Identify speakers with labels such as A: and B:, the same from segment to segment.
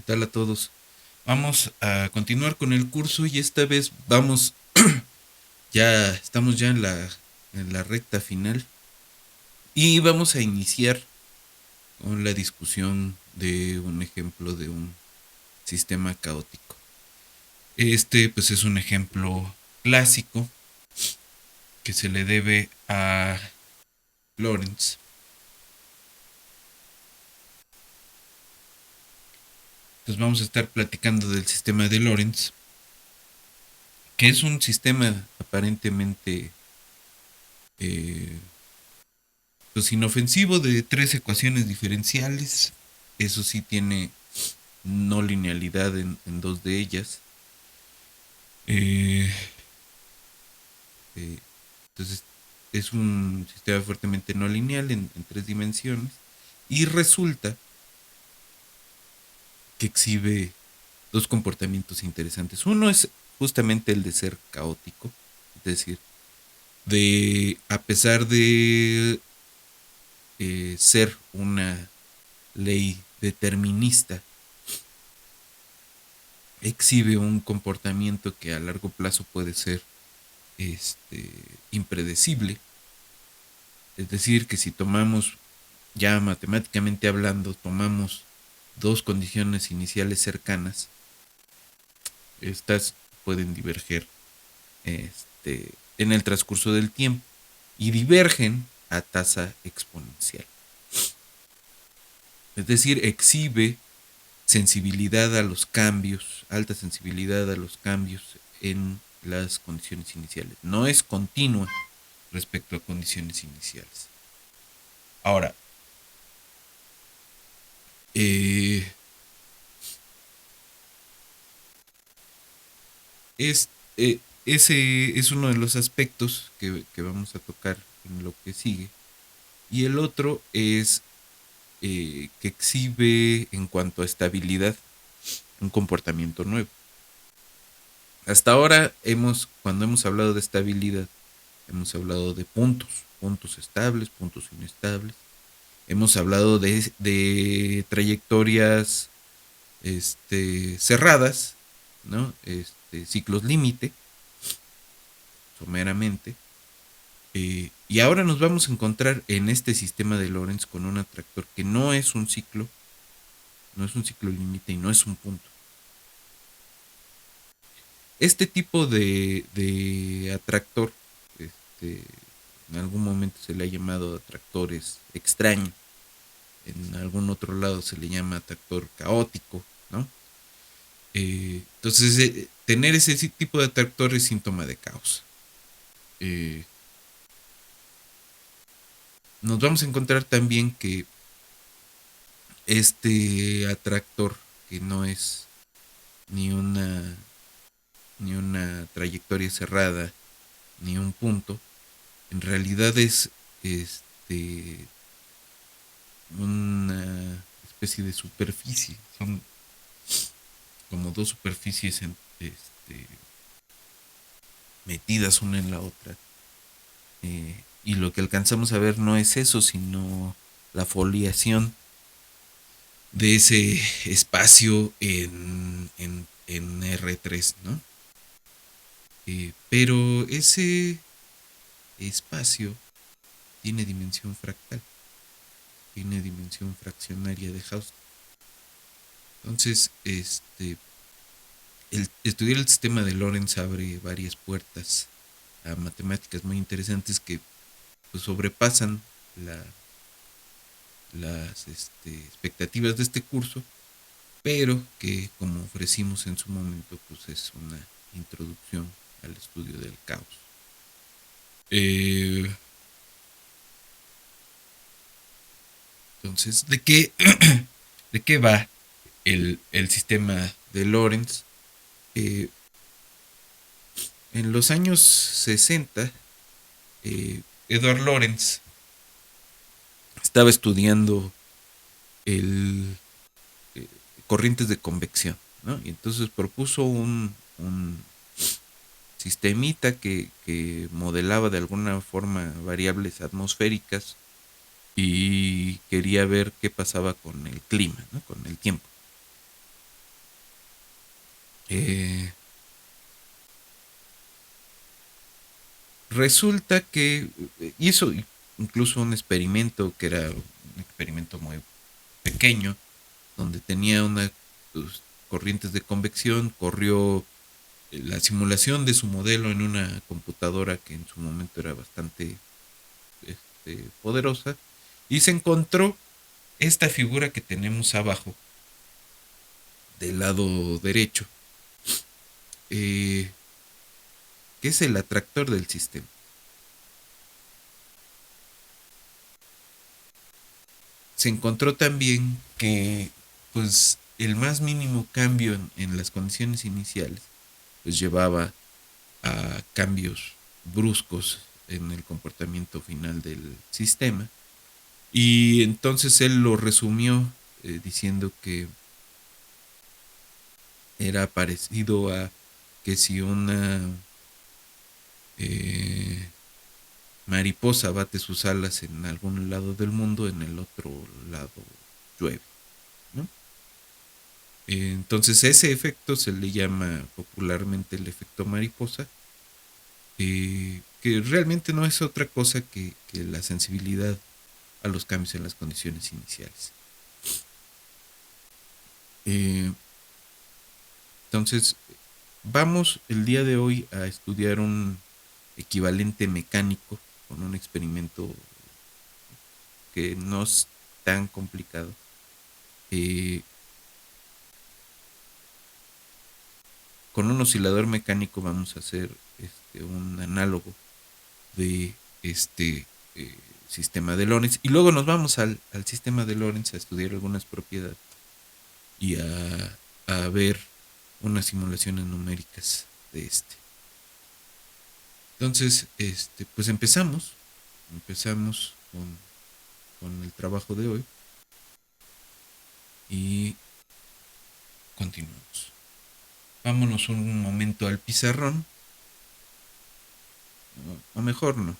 A: tal a todos? Vamos a continuar con el curso y esta vez estamos ya en la recta final y vamos a iniciar con la discusión de un ejemplo de un sistema caótico. Este pues es un ejemplo clásico que se le debe a Lorentz. Entonces vamos a estar platicando del sistema de Lorentz, que es un sistema aparentemente eh, pues inofensivo de tres ecuaciones diferenciales. Eso sí tiene no linealidad en dos de ellas. Eh, eh, entonces es un sistema fuertemente no lineal en tres dimensiones. Y resulta que exhibe dos comportamientos interesantes. Uno es justamente el de ser caótico. Es decir, a pesar de ser una ley determinista, exhibe un comportamiento que a largo plazo puede ser este, impredecible. Es decir, que si tomamos, ya matemáticamente hablando, tomamos dos condiciones iniciales cercanas, estas pueden diverger en el transcurso del tiempo y divergen a tasa exponencial. Es decir, exhibe sensibilidad a los cambios, alta sensibilidad a los cambios en las condiciones iniciales. No es continua respecto a condiciones iniciales. Ahora, eh, ese es uno de los aspectos que vamos a tocar en lo que sigue. Y el otro es que exhibe en cuanto a estabilidad un comportamiento nuevo. Hasta ahora cuando hemos hablado de estabilidad, hemos hablado de puntos estables, puntos inestables. Hemos hablado de trayectorias cerradas, ¿no? Ciclos límite, someramente. Y ahora nos vamos a encontrar en este sistema de Lorentz con un atractor que no es un ciclo límite y no es un punto. Este tipo de atractor, en algún momento se le ha llamado atractores extraños, en algún otro lado se le llama atractor caótico, ¿no? Entonces, tener ese tipo de atractor es síntoma de caos. Eh, Nos vamos a encontrar también que este atractor, que no es ni una, ni una trayectoria cerrada, ni un punto, en realidad es este una especie de superficie. Son como dos superficies metidas una en la otra. Y lo que alcanzamos a ver no es eso, sino la foliación de ese espacio en R3, ¿no? Pero ese espacio tiene dimensión fractal, tiene dimensión fraccionaria de Hausdorff. Entonces, el estudiar el sistema de Lorentz abre varias puertas a matemáticas muy interesantes que pues, sobrepasan las expectativas de este curso, pero que como ofrecimos en su momento, pues es una introducción al estudio del caos. Eh, entonces, ¿de qué va el sistema de Lorentz? Eh, en los años 60, Edward Lorenz estaba estudiando el corrientes de convección, ¿no? Y entonces propuso un sistemita que modelaba de alguna forma variables atmosféricas y quería ver qué pasaba con el clima, ¿no? Con el tiempo. Eh, Resulta que hizo incluso un experimento que era un experimento muy pequeño, donde tenía unas pues, corrientes de convección, corrió la simulación de su modelo en una computadora que en su momento era bastante poderosa, y se encontró esta figura que tenemos abajo del lado derecho, eh, que es el atractor del sistema. Se encontró también que pues el más mínimo cambio en las condiciones iniciales pues llevaba a cambios bruscos en el comportamiento final del sistema, y entonces él lo resumió diciendo que era parecido a que si una eh, mariposa bate sus alas en algún lado del mundo, en el otro lado llueve, ¿no? Entonces ese efecto se le llama popularmente el efecto mariposa, que realmente no es otra cosa que la sensibilidad a los cambios en las condiciones iniciales. Eh, entonces, vamos el día de hoy a estudiar un equivalente mecánico con un experimento que no es tan complicado. Eh, con un oscilador mecánico vamos a hacer un análogo de este sistema de Lorentz, y luego nos vamos al sistema de Lorentz a estudiar algunas propiedades y a ver unas simulaciones numéricas de este. Entonces, pues empezamos con el trabajo de hoy y continuamos. Vámonos un momento al pizarrón, o mejor no.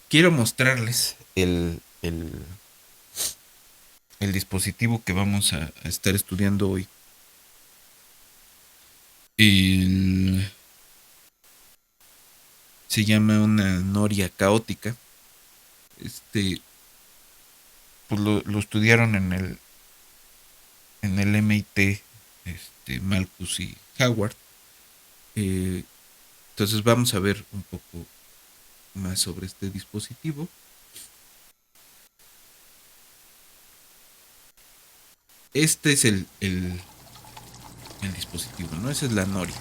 A: Quiero mostrarles el dispositivo que vamos a estar estudiando hoy. El, Se llama una noria caótica. Pues lo estudiaron en el MIT, Malthus y Howard. Eh, entonces vamos a ver un poco más sobre este dispositivo. Este es el dispositivo, ¿no? Esa es la noria.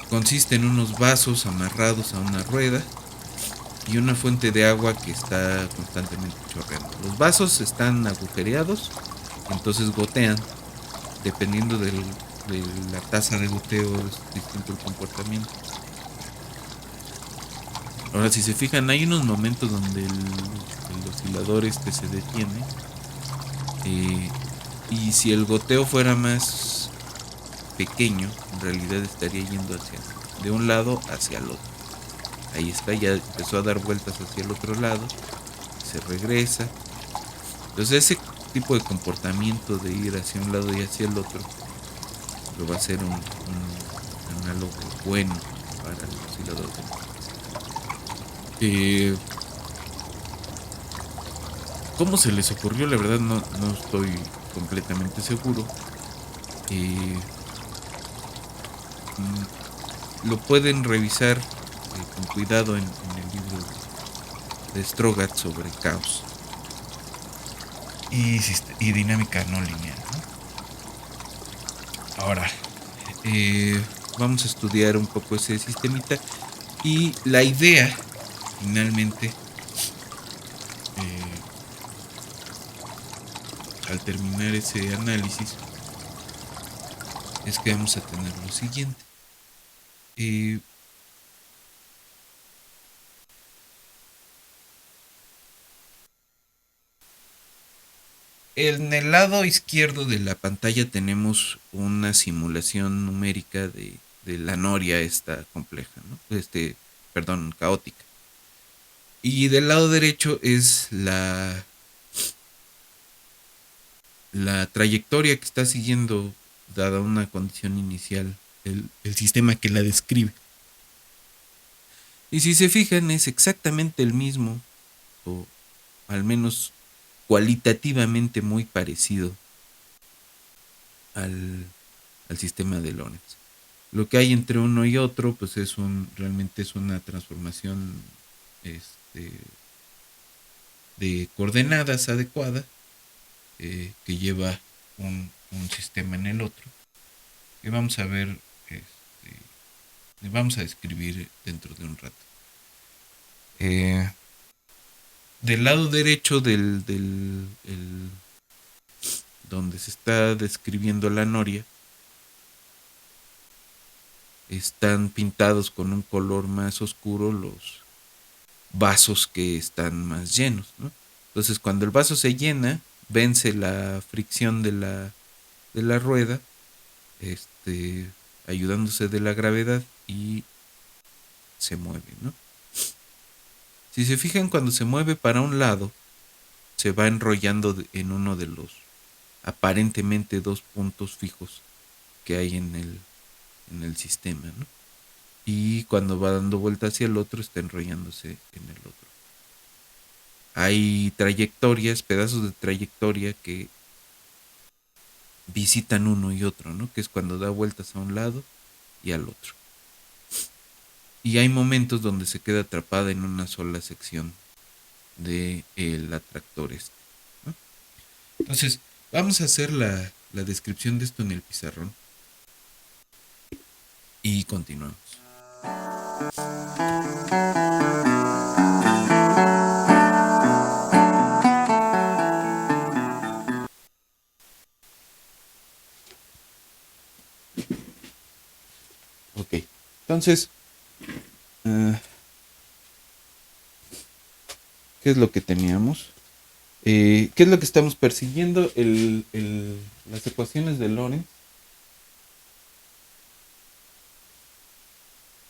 A: Consiste en unos vasos amarrados a una rueda y una fuente de agua que está constantemente chorreando. Los vasos están agujereados, entonces gotean. Dependiendo de la tasa de goteo es distinto el comportamiento. Ahora, si se fijan, hay unos momentos donde el oscilador se detiene, eh, y si el goteo fuera más pequeño, en realidad estaría yendo de un lado hacia el otro. Ahí está, ya empezó a dar vueltas hacia el otro lado, se regresa. Entonces ese tipo de comportamiento de ir hacia un lado y hacia el otro lo va a ser un análogo bueno para el oscilador. ¿Cómo se les ocurrió? La verdad no estoy completamente seguro. Eh, lo pueden revisar con cuidado en el libro de Strogat sobre caos y dinámica no lineal, ¿no? Ahora, vamos a estudiar un poco ese sistemita, y la idea finalmente, al terminar ese análisis, es que vamos a tener lo siguiente. Eh, en el lado izquierdo de la pantalla tenemos una simulación numérica de la noria esta compleja, ¿no? Perdón, caótica. Y del lado derecho es la trayectoria que está siguiendo, dada una condición inicial, el sistema que la describe. Y si se fijan, es exactamente el mismo, o al menos cualitativamente muy parecido al, al sistema de Lorentz. Lo que hay entre uno y otro, pues realmente es una transformación este, de coordenadas adecuada, que lleva un sistema en el otro. Y vamos a ver, vamos a describir dentro de un rato. Eh, del lado derecho donde se está describiendo la noria, están pintados con un color más oscuro los vasos que están más llenos, ¿no? Entonces, cuando el vaso se llena, vence la fricción de la rueda, este, ayudándose de la gravedad, y se mueve, ¿no? Si se fijan, cuando se mueve para un lado, se va enrollando en uno de los aparentemente dos puntos fijos que hay en el sistema, ¿no? Y cuando va dando vuelta hacia el otro, está enrollándose en el otro. Hay trayectorias, pedazos de trayectoria que visitan uno y otro, ¿no? Que es cuando da vueltas a un lado y al otro. Y hay momentos donde se queda atrapada en una sola sección del atractor este, ¿no? Entonces, vamos a hacer la descripción de esto en el pizarrón y continuamos. Ok, entonces, ¿qué es lo que teníamos? ¿Qué es lo que estamos persiguiendo? Las ecuaciones de Lorentz.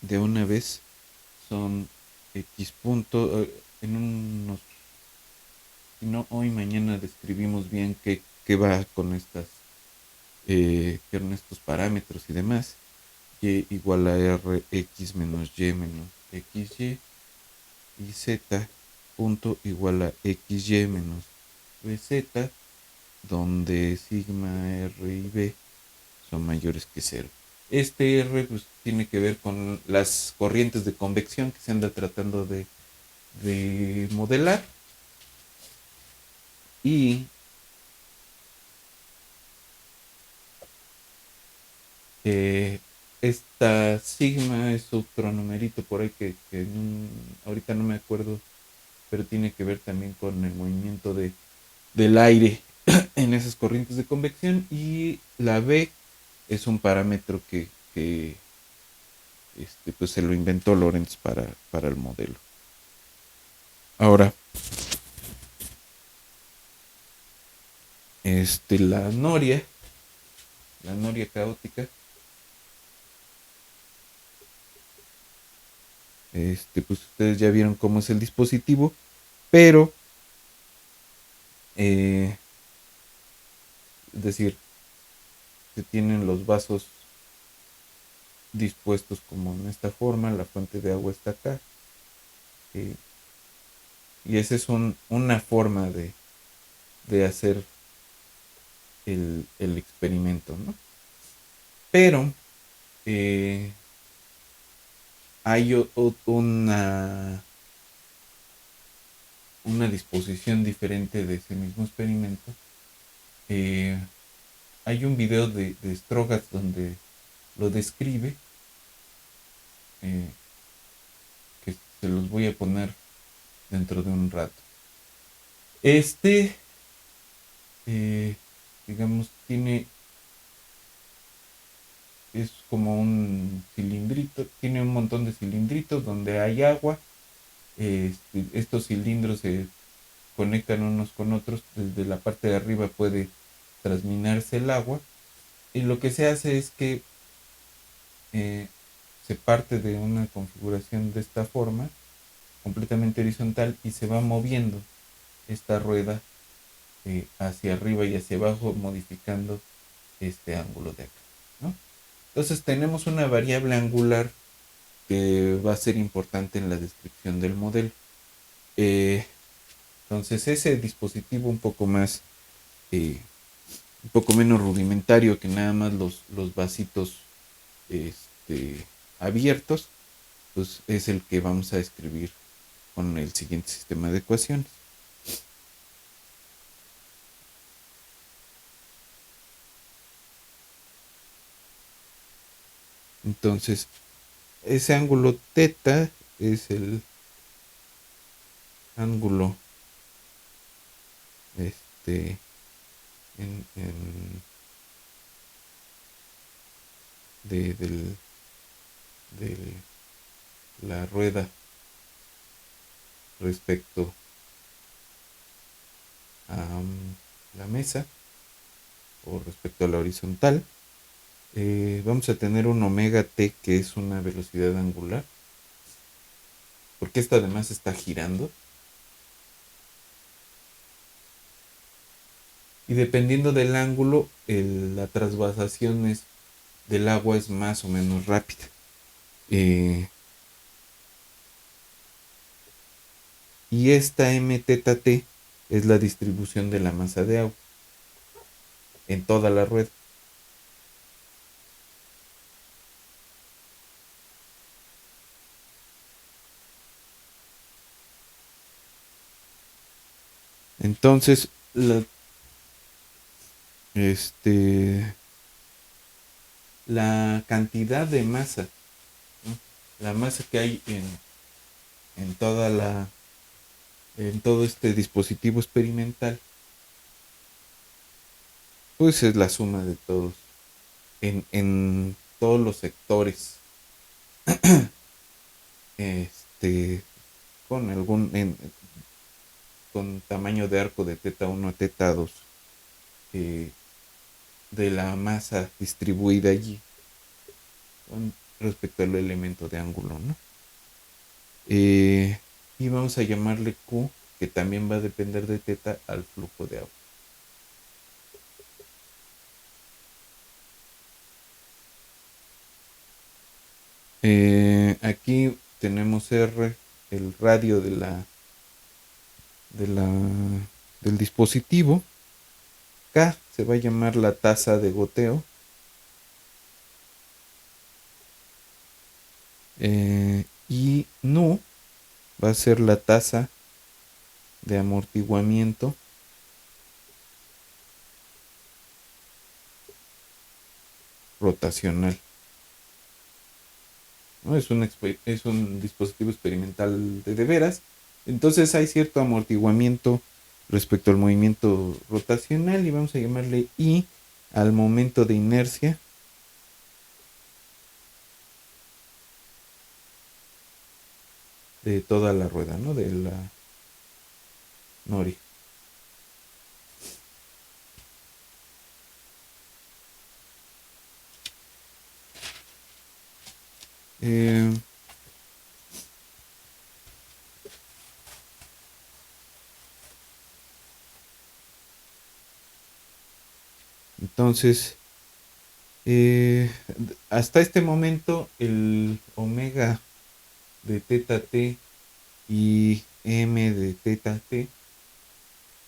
A: De una vez son x punto, en unos, si no hoy, mañana describimos bien qué va con con estos parámetros y demás. Y igual a r x menos y menos xy, y z punto igual a xy menos bz, donde sigma r y b son mayores que cero. Este R pues tiene que ver con las corrientes de convección que se anda tratando de modelar. Y esta sigma es otro numerito por ahí que ahorita no me acuerdo, pero tiene que ver también con el movimiento del aire en esas corrientes de convección. Y la B es un parámetro que pues se lo inventó Lorentz para el modelo. Ahora, la noria caótica, pues ustedes ya vieron cómo es el dispositivo, pero, es decir, se tienen los vasos dispuestos como en esta forma, la fuente de agua está acá, eh, y esa es una forma de hacer el experimento, ¿no? Pero eh, hay una disposición diferente de ese mismo experimento. Hay un video de Strogatz donde lo describe, eh, que se los voy a poner dentro de un rato. Eh, digamos, es como un cilindrito, tiene un montón de cilindritos donde hay agua. Estos cilindros se conectan unos con otros, desde la parte de arriba puede transminarse el agua, y lo que se hace es que eh, se parte de una configuración de esta forma, completamente horizontal, y se va moviendo esta rueda hacia arriba y hacia abajo, modificando este ángulo de acá, ¿no? Entonces tenemos una variable angular que va a ser importante en la descripción del modelo. Eh, entonces ese dispositivo eh, un poco menos rudimentario que nada más los vasitos este, abiertos, pues es el que vamos a escribir con el siguiente sistema de ecuaciones. Entonces, ese ángulo teta es el ángulo este, en de del- la rueda respecto a la mesa o respecto a la horizontal. Vamos a tener un omega t que es una velocidad angular, porque esto además está girando. Y dependiendo del ángulo, la transvasación del agua es más o menos rápida. Eh, y esta m teta t es la distribución de la masa de agua en toda la rueda. Entonces, este, la cantidad de masa, ¿no? La masa que hay en toda en todo este dispositivo experimental, pues es la suma de todos, en todos los sectores, este, con con tamaño de arco de teta 1 a teta 2, eh, de la masa distribuida allí con respecto al elemento de ángulo, ¿no? Eh, y vamos a llamarle Q, que también va a depender de teta, al flujo de agua. Aquí tenemos R, el radio de la, del dispositivo. K se va a llamar la tasa de goteo. Y nu va a ser la tasa de amortiguamiento rotacional, ¿no? Es un dispositivo experimental de veras. Entonces hay cierto amortiguamiento respecto al movimiento rotacional y vamos a llamarle I al momento de inercia de toda la rueda, ¿no? De la nori. Eh, entonces, hasta este momento el omega de teta t y m de teta t,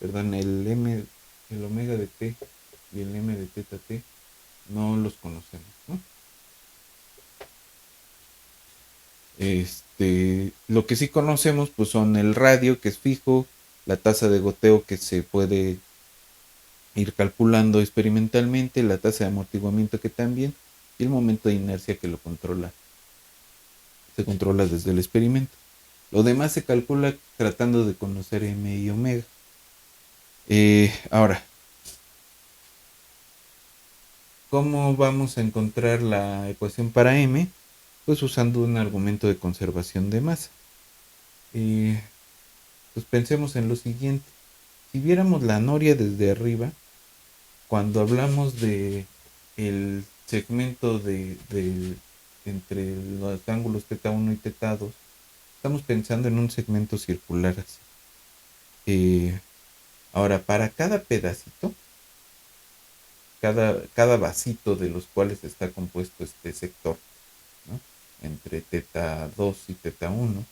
A: perdón, el omega de t y el m de teta t no los conocemos, ¿no? Lo que sí conocemos pues son el radio, que es fijo, la tasa de goteo, que se puede ir calculando experimentalmente, la tasa de amortiguamiento, que también, y el momento de inercia, que se controla desde el experimento. Lo demás se calcula tratando de conocer m y omega. Ahora, ¿cómo vamos a encontrar la ecuación para m? Pues usando un argumento de conservación de masa. Eh, pues pensemos en lo siguiente. Si viéramos la noria desde arriba, cuando hablamos de el segmento entre los ángulos teta 1 y teta 2, estamos pensando en un segmento circular así. Ahora, para cada pedacito, cada vasito de los cuales está compuesto este sector, ¿no? Entre teta 2 y teta 1,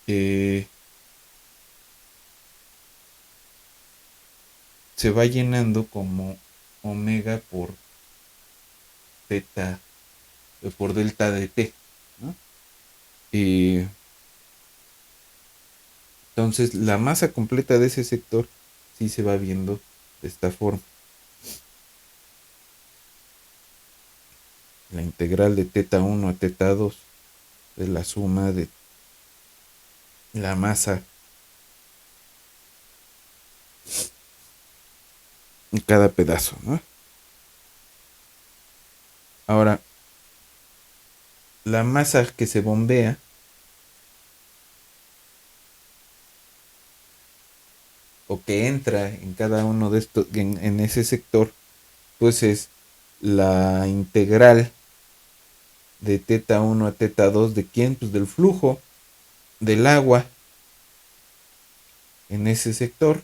A: eh, se va llenando como omega por teta, por delta de t, ¿no? Eh, entonces, la masa completa de ese sector sí se va viendo de esta forma. La integral de teta 1 a teta 2 de la suma de la masa en cada pedazo, ¿no? Ahora, la masa que se bombea o que entra en cada uno de estos, en ese sector, pues es la integral de teta 1 a teta 2 de quién, pues del flujo del agua en ese sector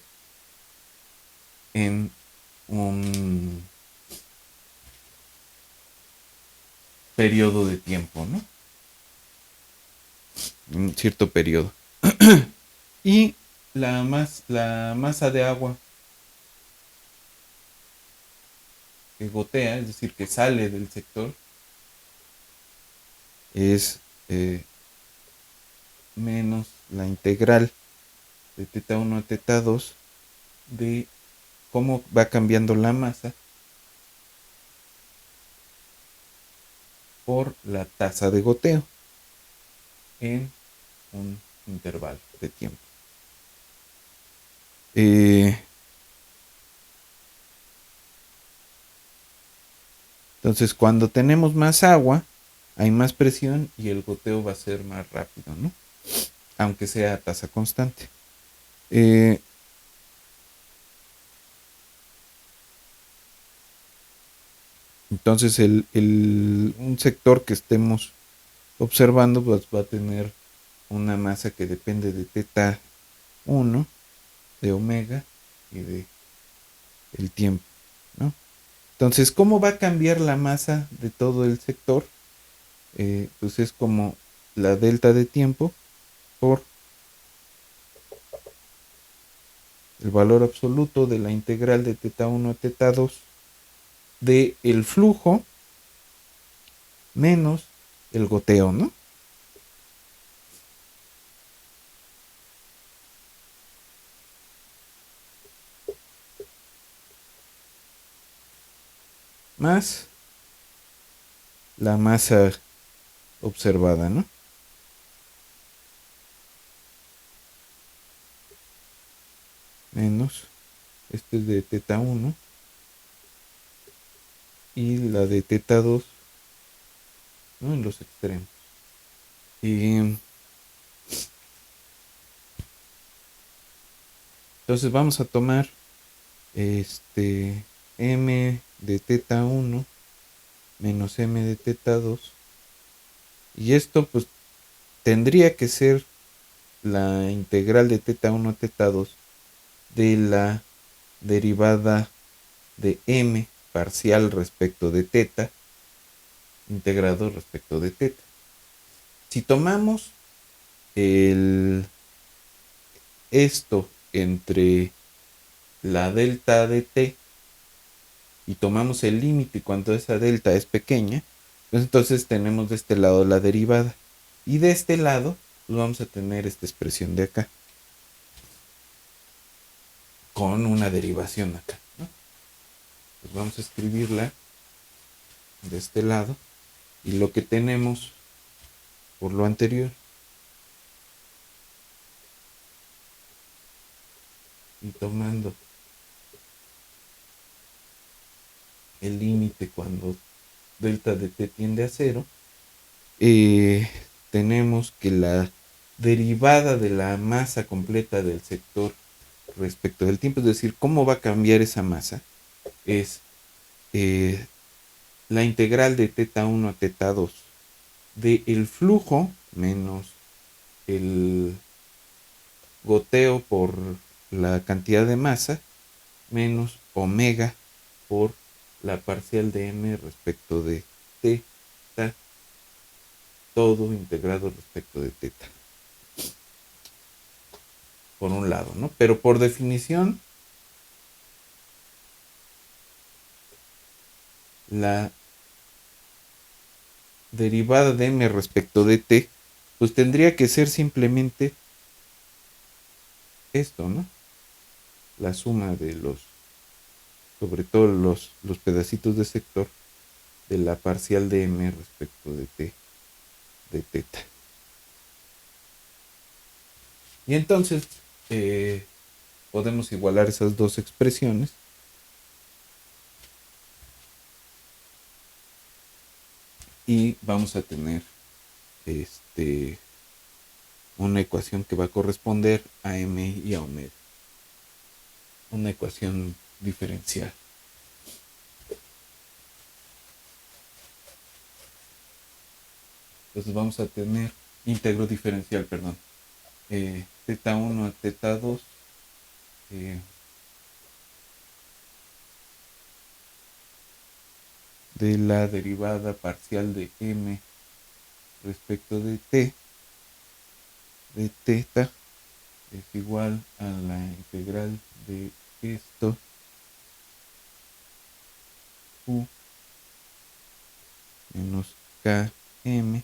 A: en un periodo de tiempo, ¿no? Un cierto periodo. Y la masa de agua que gotea, es decir, que sale del sector, es menos la integral de teta 1 a teta 2 de cómo va cambiando la masa por la tasa de goteo en un intervalo de tiempo. Eh, entonces, cuando tenemos más agua, hay más presión y el goteo va a ser más rápido, ¿no? Aunque sea a tasa constante. Eh, entonces, un sector que estemos observando pues, va a tener una masa que depende de teta 1, de omega y de el tiempo, ¿no? Entonces, ¿cómo va a cambiar la masa de todo el sector? Pues es como la delta de tiempo por el valor absoluto de la integral de teta 1 a teta 2 de el flujo menos el goteo, ¿no? Más la masa observada, ¿no? Menos, este es de teta 1 y la de teta 2, ¿no? En los extremos. Y entonces vamos a tomar m de teta 1 menos m de teta 2 y esto pues tendría que ser la integral de teta 1 a teta 2 de la derivada de m parcial respecto de teta integrado respecto de teta. Si tomamos esto entre la delta de t y tomamos el límite cuando esa delta es pequeña, pues entonces tenemos de este lado la derivada y de este lado pues vamos a tener esta expresión de acá con una derivación acá, ¿no? Pues vamos a escribirla de este lado y lo que tenemos por lo anterior y tomando el límite cuando delta de t tiende a cero, tenemos que la derivada de la masa completa del sector respecto del tiempo, es decir, cómo va a cambiar esa masa, es la integral de teta 1 a teta 2 de el flujo menos el goteo por la cantidad de masa menos omega por la parcial de m respecto de teta, todo integrado respecto de teta. Por un lado, ¿no? Pero por definición, la derivada de m respecto de t, pues tendría que ser simplemente esto, ¿no? La suma de sobre todo los pedacitos de sector de la parcial de m respecto de t de teta. Y entonces podemos igualar esas dos expresiones y vamos a tener una ecuación que va a corresponder a m y a omega. Una ecuación diferencial. Entonces vamos a tener íntegro diferencial, perdón. Teta 1 a teta 2 de la derivada parcial de m respecto de t de teta es igual a la integral de esto u menos km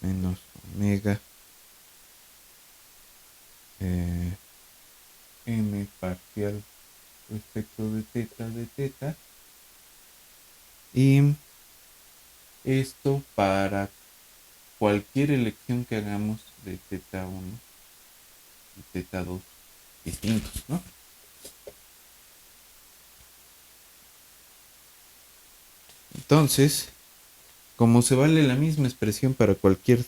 A: menos omega m parcial respecto de teta y esto para cualquier elección que hagamos de teta 1 y teta 2 distintos, ¿no? Entonces, como se vale la misma expresión para cualquier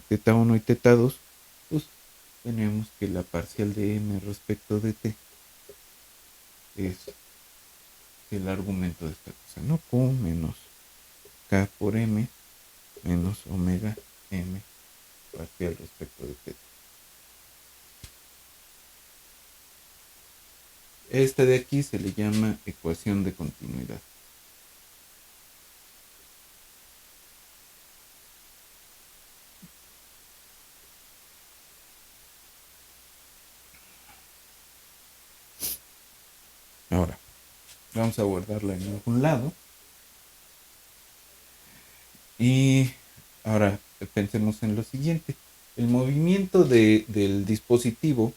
A: teta 1 y teta 2, pues tenemos que la parcial de m respecto de t es el argumento de esta cosa, ¿no? Q menos k por m menos omega m parcial respecto de teta. Esta de aquí se le llama ecuación de continuidad. Ahora, vamos a guardarla en algún lado. Y ahora pensemos en lo siguiente. El movimiento del dispositivo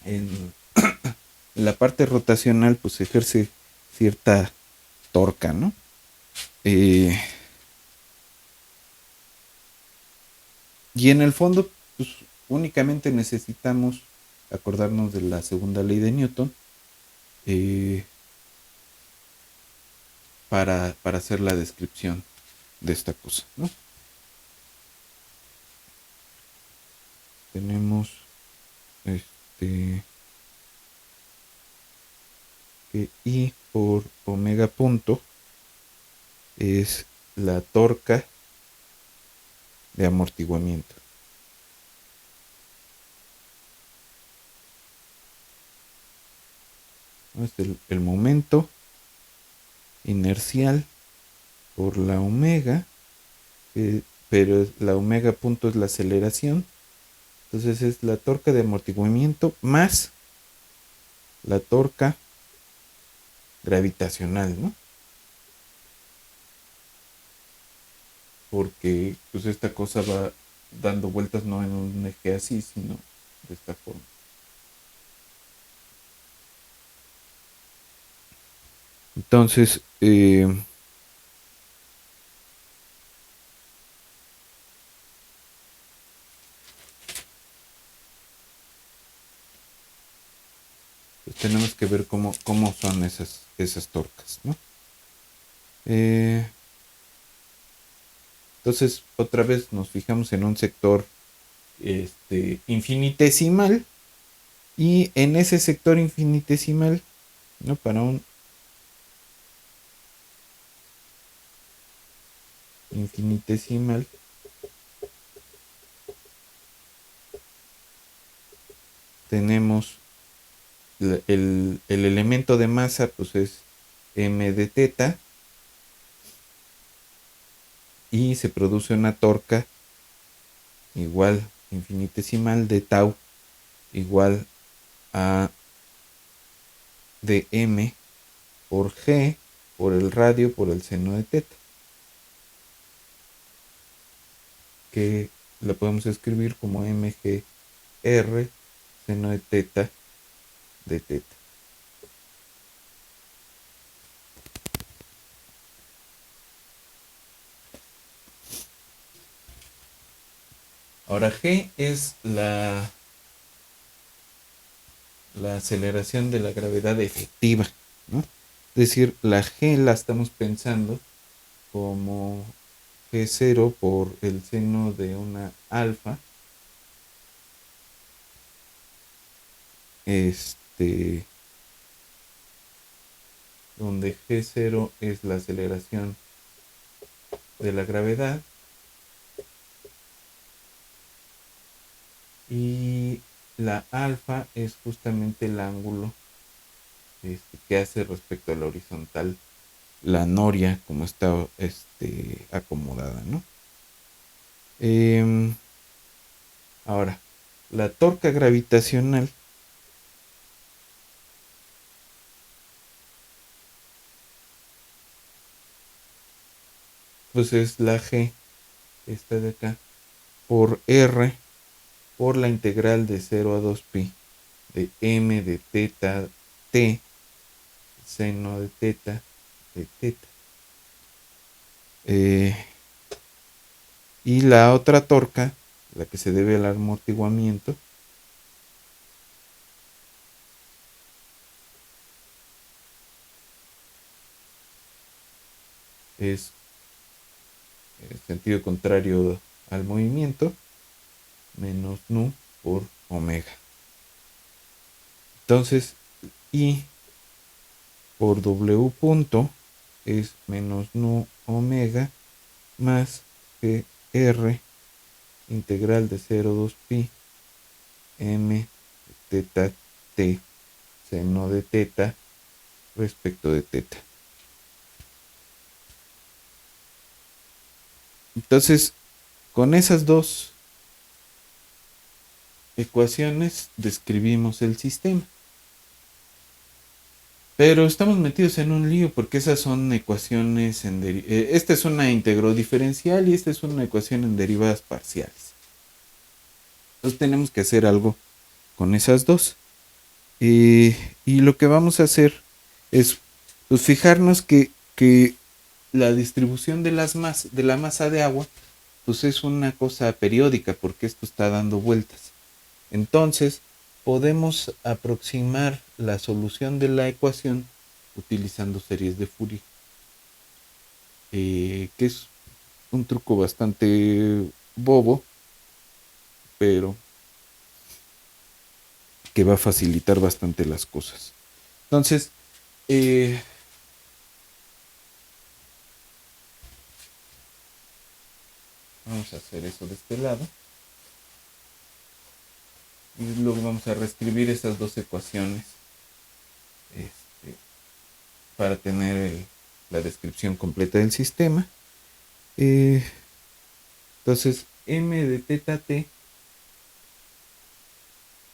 A: en la parte rotacional pues ejerce cierta torca, ¿no? Y en el fondo pues únicamente necesitamos acordarnos de la segunda ley de Newton para hacer la descripción de esta cosa, ¿no? Tenemos que I por omega punto es la torca de amortiguamiento. Es el momento inercial por la omega, pero la omega punto es la aceleración. Entonces es la torca de amortiguamiento más la torca gravitacional, ¿no? Porque pues esta cosa va dando vueltas no en un eje así, sino de esta forma. Entonces, pues tenemos que ver cómo son esas torcas, ¿no? Entonces, otra vez nos fijamos en un sector infinitesimal y en ese sector infinitesimal, ¿no? Para un infinitesimal tenemos el elemento de masa, pues es m de teta, y se produce una torca igual infinitesimal de tau igual a dm por g por el radio por el seno de teta, que lo podemos escribir como mgr seno de teta de teta. Ahora g es la aceleración de la gravedad efectiva, ¿no? Es decir, la g la estamos pensando como g0 por el seno de una alfa, donde g0 es la aceleración de la gravedad y la alfa es justamente el ángulo que hace respecto a la horizontal la noria como está acomodada, ¿no? Ahora, la torca gravitacional pues es la g, esta de acá, por r, por la integral de 0 a 2pi de m de teta t, seno de teta de teta. Y la otra torca, la que se debe al amortiguamiento, es el sentido contrario al movimiento, menos nu por omega. Entonces, I por W punto es menos nu omega más GR integral de 0 a 2pi m teta t seno de teta respecto de teta. Entonces, con esas dos ecuaciones describimos el sistema. Pero estamos metidos en un lío porque esas son ecuaciones esta es una integrodiferencial y esta es una ecuación en derivadas parciales. Entonces tenemos que hacer algo con esas dos. Y lo que vamos a hacer es pues, fijarnos que la distribución de la masa de agua pues es una cosa periódica porque esto está dando vueltas. Entonces, podemos aproximar la solución de la ecuación utilizando series de Fourier, que es un truco bastante bobo, pero que va a facilitar bastante las cosas. Entonces, vamos a hacer eso de este lado. Y luego vamos a reescribir estas dos ecuaciones para tener la descripción completa del sistema. Entonces, m de teta t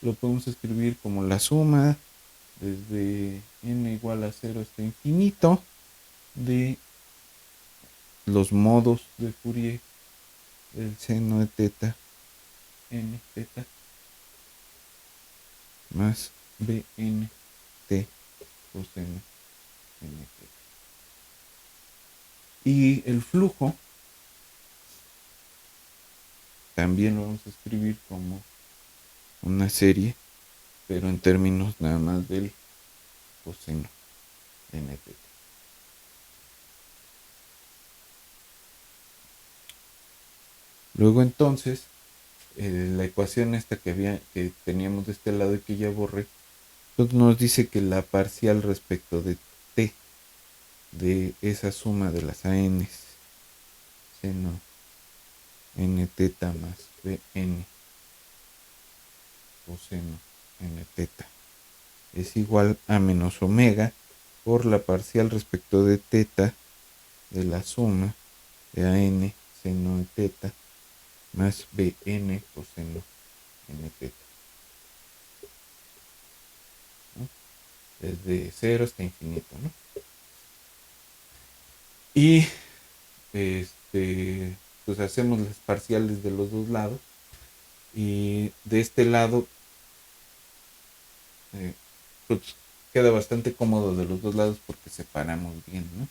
A: lo podemos escribir como la suma desde n igual a 0 hasta infinito de los modos de Fourier del seno de teta n teta más bn t coseno n teta. Y el flujo también lo vamos a escribir como una serie, pero en términos nada más del coseno n teta. Luego entonces, la ecuación esta que teníamos de este lado y que ya borré, entonces nos dice que la parcial respecto de t de esa suma de las ANs seno n teta más bn coseno n teta es igual a menos omega por la parcial respecto de teta de la suma de an seno de teta más bn coseno n teta, ¿no? Desde 0 hasta infinito, ¿no? Y pues hacemos las parciales de los dos lados, y de este lado pues queda bastante cómodo de los dos lados porque separamos bien, ¿no?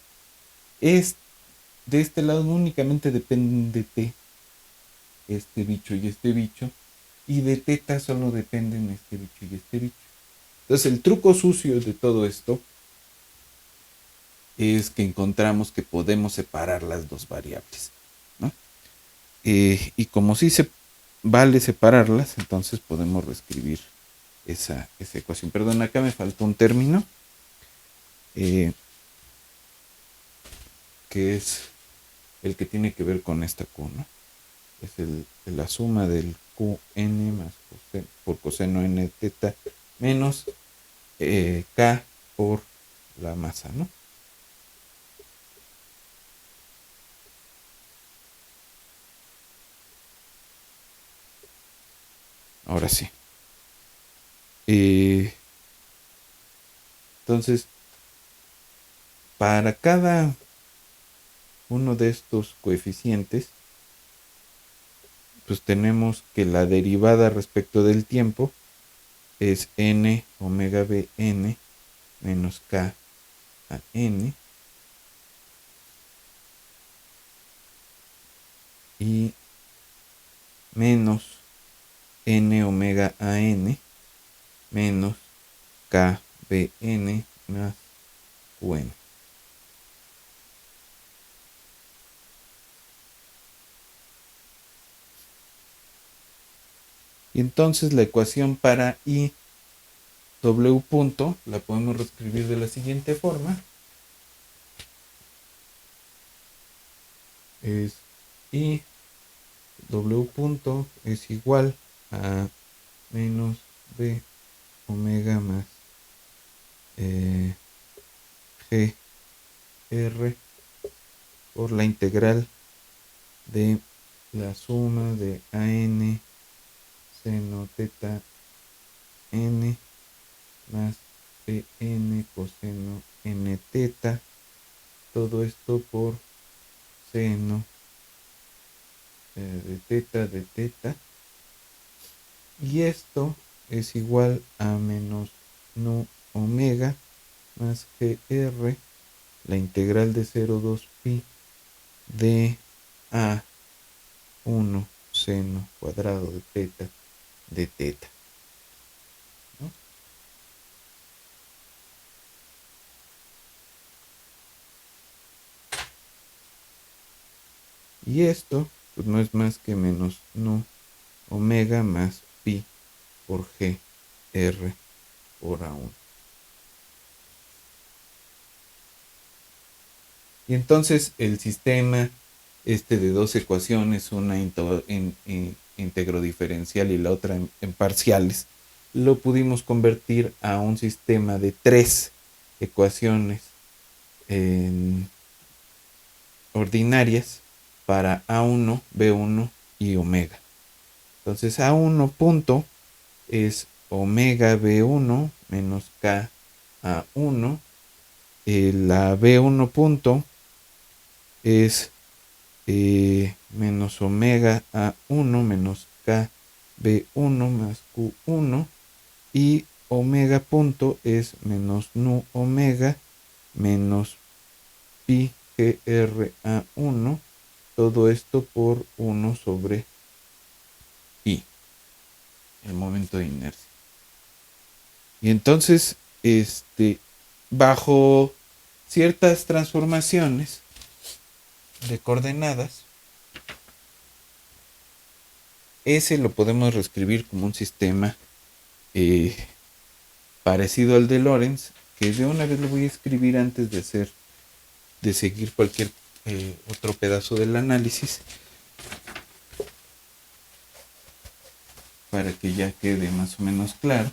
A: De este lado únicamente depende de este bicho y este bicho, y de teta solo dependen este bicho y este bicho. Entonces el truco sucio de todo esto es que encontramos que podemos separar las dos variables, ¿no? Y como sí se vale separarlas, entonces podemos reescribir esa ecuación. Perdón, acá me faltó un término, que es el que tiene que ver con esta Q, ¿no? Es la suma del Qn más coseno, por coseno n teta menos K por la masa, ¿no? Ahora sí. Entonces, para cada uno de estos coeficientes, pues tenemos que la derivada respecto del tiempo es n omega bn menos k a n, y menos n omega a n menos kbn más qn. Y entonces la ecuación para I w punto la podemos reescribir de la siguiente forma. Es I w punto es igual a menos b omega más gr por la integral de la suma de an seno teta n más bn coseno n teta, todo esto por seno de teta, y esto es igual a menos nu omega más gr, la integral de 0,2 pi de a1 seno cuadrado de teta de teta, ¿no? Y esto pues no es más que menos nu omega más pi por gr por a1. Y entonces el sistema de dos ecuaciones, una íntegro diferencial y la otra en parciales, lo pudimos convertir a un sistema de tres ecuaciones ordinarias para A1, B1 y omega. Entonces A1 punto es omega B1 menos K A1. La B1 punto es menos omega A1 menos K B1 más Q1, y omega punto es menos nu omega menos pi gr A1, todo esto por 1 sobre i, el momento de inercia. Y entonces, bajo ciertas transformaciones de coordenadas, ese lo podemos reescribir como un sistema parecido al de Lorentz, que de una vez lo voy a escribir antes de seguir cualquier otro pedazo del análisis, para que ya quede más o menos claro.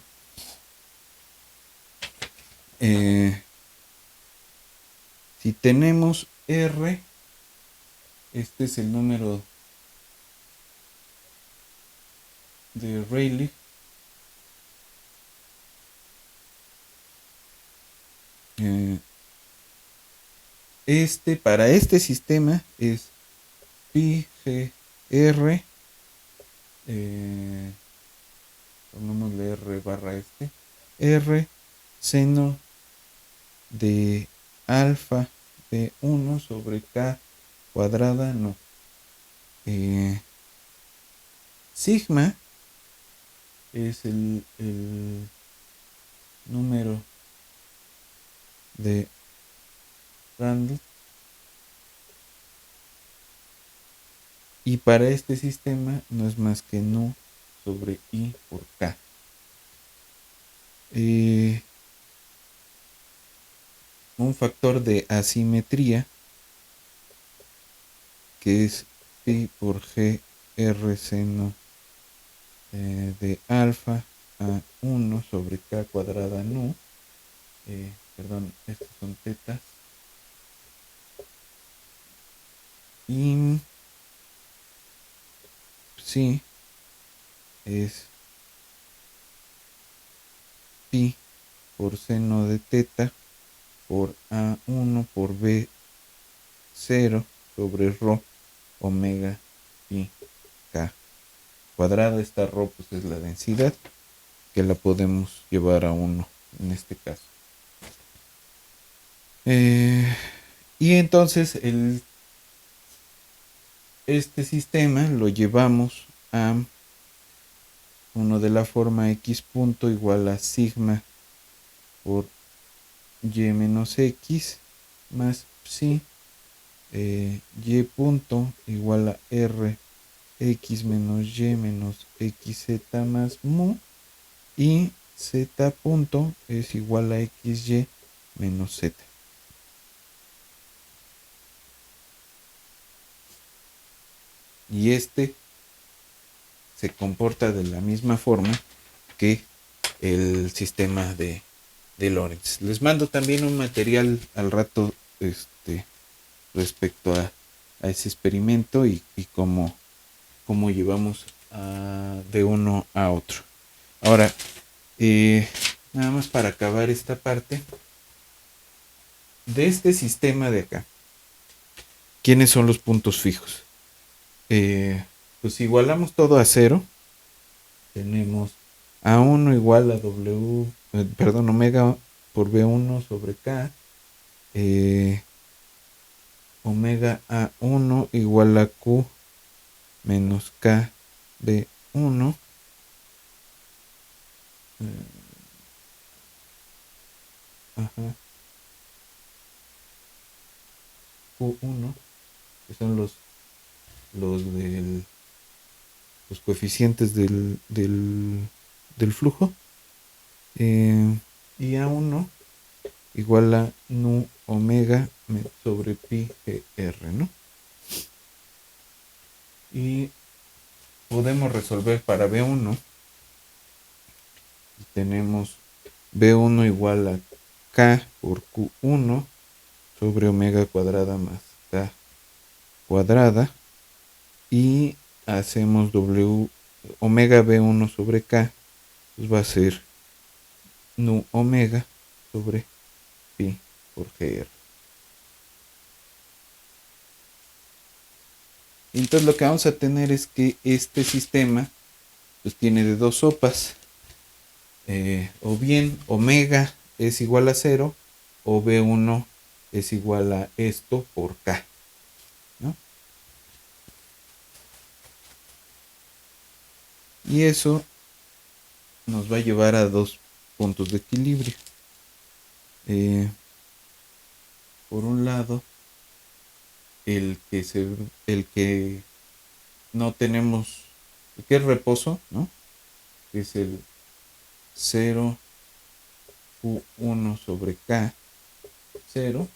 A: Si tenemos R, este es el número de Rayleigh. Para este sistema es pi g r, pongámosle r barra r seno de alfa de 1 sobre k cuadrada, no. Sigma es el número de Randall. Y para este sistema no es más que nu sobre i por k. Un factor de asimetría que es pi por g r seno de alfa a 1 sobre k cuadrada nu. Perdón, estos son tetas. Y sí, es pi por seno de teta por A1 por B0 sobre rho omega pi k cuadrada. Esta rho pues es la densidad, que la podemos llevar a 1 en este caso. Y entonces este sistema lo llevamos a uno de la forma x punto igual a sigma por y menos x más psi y punto igual a r x menos y menos xz más mu, y z punto es igual a xy menos z. Y se comporta de la misma forma que el sistema de Lorentz. Les mando también un material al rato respecto a ese experimento y cómo llevamos de uno a otro. Ahora, nada más para acabar esta parte de este sistema de acá. ¿Quiénes son los puntos fijos? Pues igualamos todo a 0. Tenemos A1 igual a W, perdón, omega por B1 sobre K. Omega A1 igual a Q menos K B1. Ajá. Q1, que son los coeficientes del flujo. Y A1 igual a nu omega sobre pi gr, ¿no? Y podemos resolver para B1. Y tenemos B1 igual a K por Q1 sobre omega cuadrada más K cuadrada. Y hacemos W omega B1 sobre K, pues va a ser nu omega sobre pi por gr. Entonces lo que vamos a tener es que este sistema pues tiene de dos sopas. O bien omega es igual a 0 o B1 es igual a esto por K, ¿no? Y eso nos va a llevar a dos puntos de equilibrio. Por un lado, el que no tenemos, el que es reposo, ¿no? Que es el 0 Q1 sobre K 0,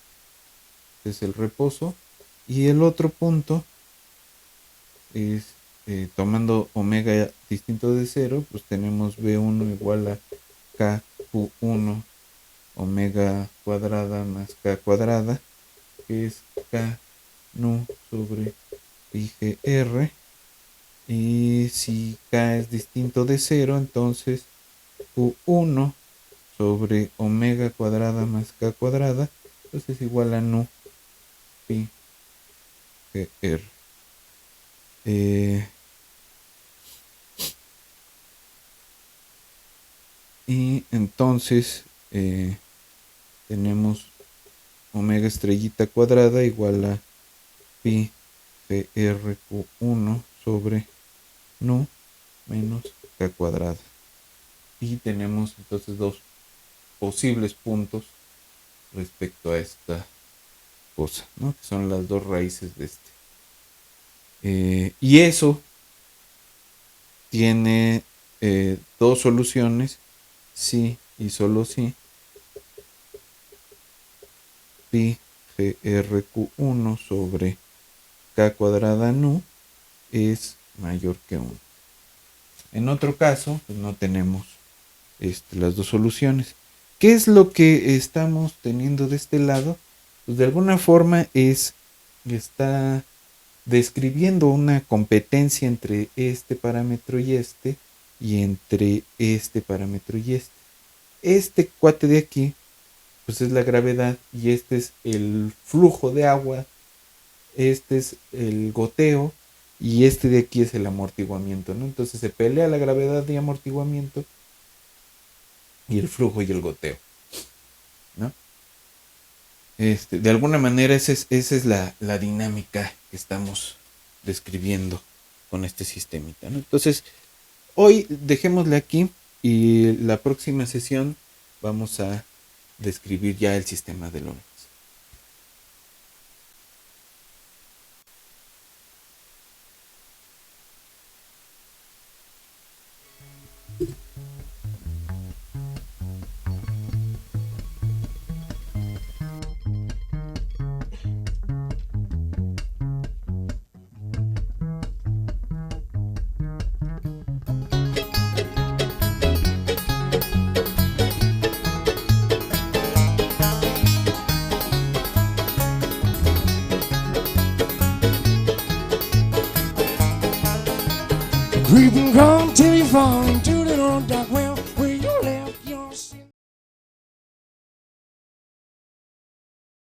A: que es el reposo. Y el otro punto es tomando omega distinto de 0, pues tenemos B1 igual a KQ1 omega cuadrada más k cuadrada, que es k nu sobre pi gr. Y si k es distinto de 0, entonces q1 sobre omega cuadrada más k cuadrada, pues es igual a nu pi gr. Y entonces tenemos omega estrellita cuadrada igual a pi grq1 sobre nu menos k cuadrada. Y tenemos entonces dos posibles puntos respecto a esta cosa, ¿no? Que son las dos raíces de este. Y eso tiene dos soluciones, si y solo si pi grq1 sobre k cuadrada nu es mayor que 1. En otro caso, pues no tenemos las dos soluciones. ¿Qué es lo que estamos teniendo de este lado? Pues de alguna forma está describiendo una competencia entre este parámetro y entre este parámetro y este. Este cuate de aquí, pues es la gravedad, y este es el flujo de agua, este es el goteo, y este de aquí es el amortiguamiento, ¿no? Entonces se pelea la gravedad y amortiguamiento, y el flujo y el goteo, ¿no? De alguna manera esa es la dinámica que estamos describiendo con este sistemita, ¿no? Entonces, hoy dejémosle aquí, y la próxima sesión vamos a describir ya el sistema de Lorentz.
B: Creep and crawl till you fall into the old dark way.